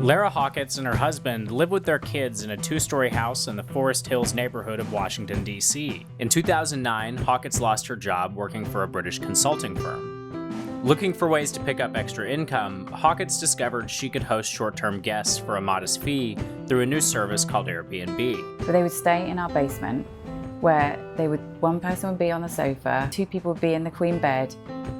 Lara Hawkins and her husband live with their kids in a two-story house in the Forest Hills neighborhood of Washington, D.C. In 2009, Hawkins lost her job working for a British consulting firm. Looking for ways to pick up extra income, Hawkins discovered she could host short-term guests for a modest fee through a new service called Airbnb. But they would stay in our basement, where one person would be on the sofa, two people would be in the queen bed,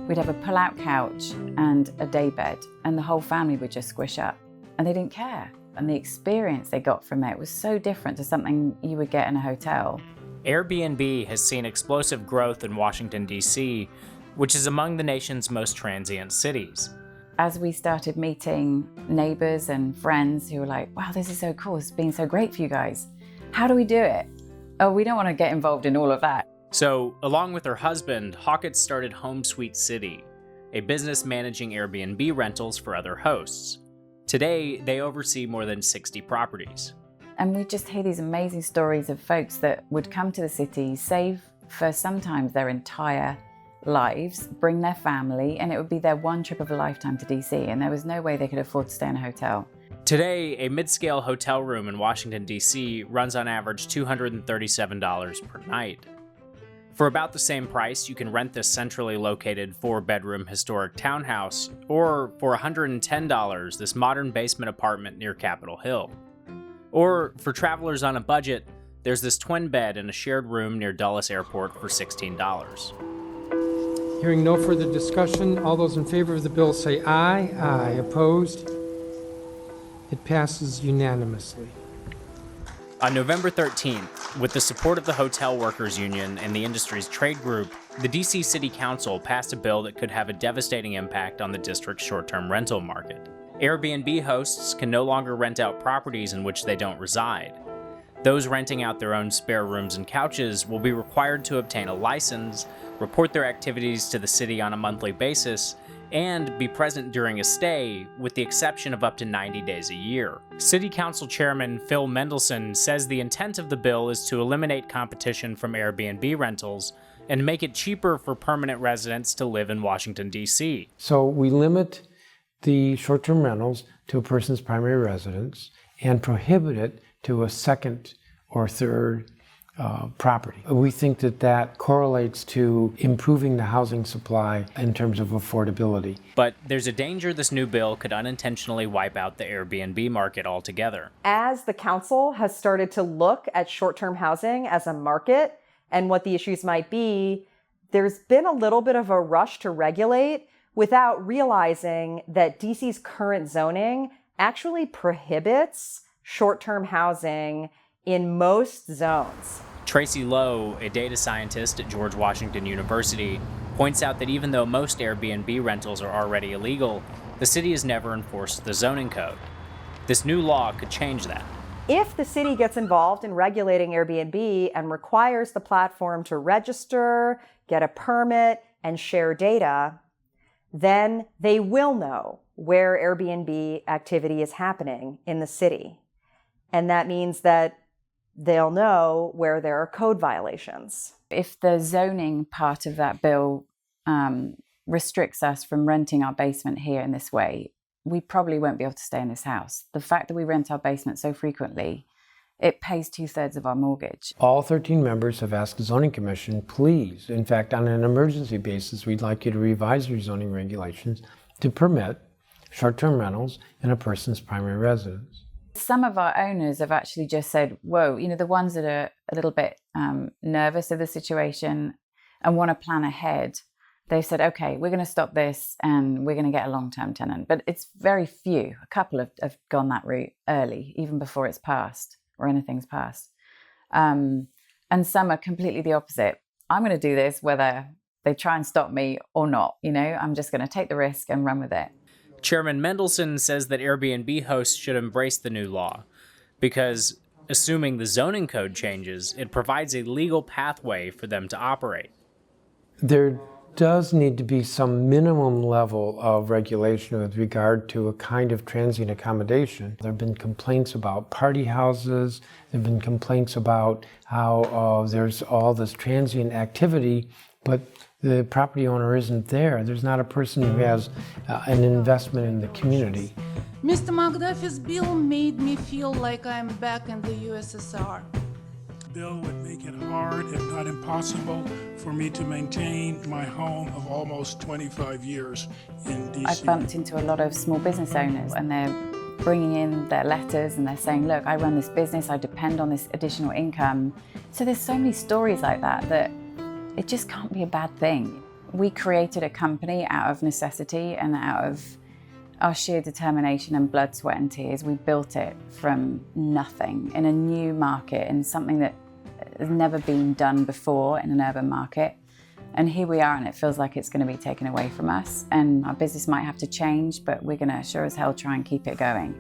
we'd have a pull-out couch and a day bed, and the whole family would just squish up. And they didn't care. And the experience they got from it was so different to something you would get in a hotel. Airbnb has seen explosive growth in Washington, D.C., which is among the nation's most transient cities. As we started meeting neighbors and friends who were like, wow, this is so cool, it's been so great for you guys. How do we do it? Oh, we don't want to get involved in all of that. So, along with her husband, Hawkins started Home Suite City, a business managing Airbnb rentals for other hosts. Today, they oversee more than 60 properties. And we just hear these amazing stories of folks that would come to the city, save for sometimes their entire lives, bring their family, and it would be their one trip of a lifetime to DC, and there was no way they could afford to stay in a hotel. Today, a mid-scale hotel room in Washington, D.C. runs on average $237 per night. For about the same price, you can rent this centrally located 4-bedroom historic townhouse, or for $110, this modern basement apartment near Capitol Hill. Or, for travelers on a budget, there's this twin bed in a shared room near Dulles Airport for $16. Hearing no further discussion, all those in favor of the bill say aye. Aye. Opposed? It passes unanimously. On November 13th, with the support of the Hotel Workers Union and the industry's trade group, the D.C. City Council passed a bill that could have a devastating impact on the district's short-term rental market. Airbnb hosts can no longer rent out properties in which they don't reside. Those renting out their own spare rooms and couches will be required to obtain a license, report their activities to the city on a monthly basis, and be present during a stay, with the exception of up to 90 days a year. City Council Chairman Phil Mendelson says the intent of the bill is to eliminate competition from Airbnb rentals and make it cheaper for permanent residents to live in Washington, D.C. So we limit the short-term rentals to a person's primary residence and prohibit it to a second or third property. We think that that correlates to improving the housing supply in terms of affordability. But there's a danger this new bill could unintentionally wipe out the Airbnb market altogether. As the council has started to look at short-term housing as a market and what the issues might be, there's been a little bit of a rush to regulate without realizing that DC's current zoning actually prohibits short-term housing in most zones. Tracy Lowe, a data scientist at George Washington University, points out that even though most Airbnb rentals are already illegal, the city has never enforced the zoning code. This new law could change that. If the city gets involved in regulating Airbnb and requires the platform to register, get a permit, and share data, then they will know where Airbnb activity is happening in the city. And that means that they'll know where there are code violations. If the zoning part of that bill restricts us from renting our basement here in this way, we probably won't be able to stay in this house. The fact that we rent our basement so frequently, it pays 2/3 of our mortgage. All 13 members have asked the Zoning Commission, please, in fact, on an emergency basis, we'd like you to revise your zoning regulations to permit short-term rentals in a person's primary residence. Some of our owners have actually just said, whoa, the ones that are a little bit nervous of the situation and want to plan ahead, they've said, okay, we're going to stop this and we're going to get a long-term tenant. But it's very few. A couple have gone that route early, even before it's passed or anything's passed. And some are completely the opposite. I'm going to do this whether they try and stop me or not. I'm just going to take the risk and run with it. Chairman Mendelson says that Airbnb hosts should embrace the new law because, assuming the zoning code changes, it provides a legal pathway for them to operate. There does need to be some minimum level of regulation with regard to a kind of transient accommodation. There have been complaints about party houses. There have been complaints about how there's all this transient activity, but the property owner isn't there. There's not a person who has an investment in the community. Mr. McDuffie's bill made me feel like I'm back in the USSR. Bill would make it hard, if not impossible, for me to maintain my home of almost 25 years in DC. I've bumped into a lot of small business owners, and they're bringing in their letters and they're saying, look, I run this business, I depend on this additional income. So there's so many stories like that that it just can't be a bad thing. We created a company out of necessity and out of our sheer determination and blood, sweat and tears. We built it from nothing in a new market, in something that has never been done before in an urban market. And here we are, and it feels like it's going to be taken away from us. And our business might have to change, but we're going to sure as hell try and keep it going.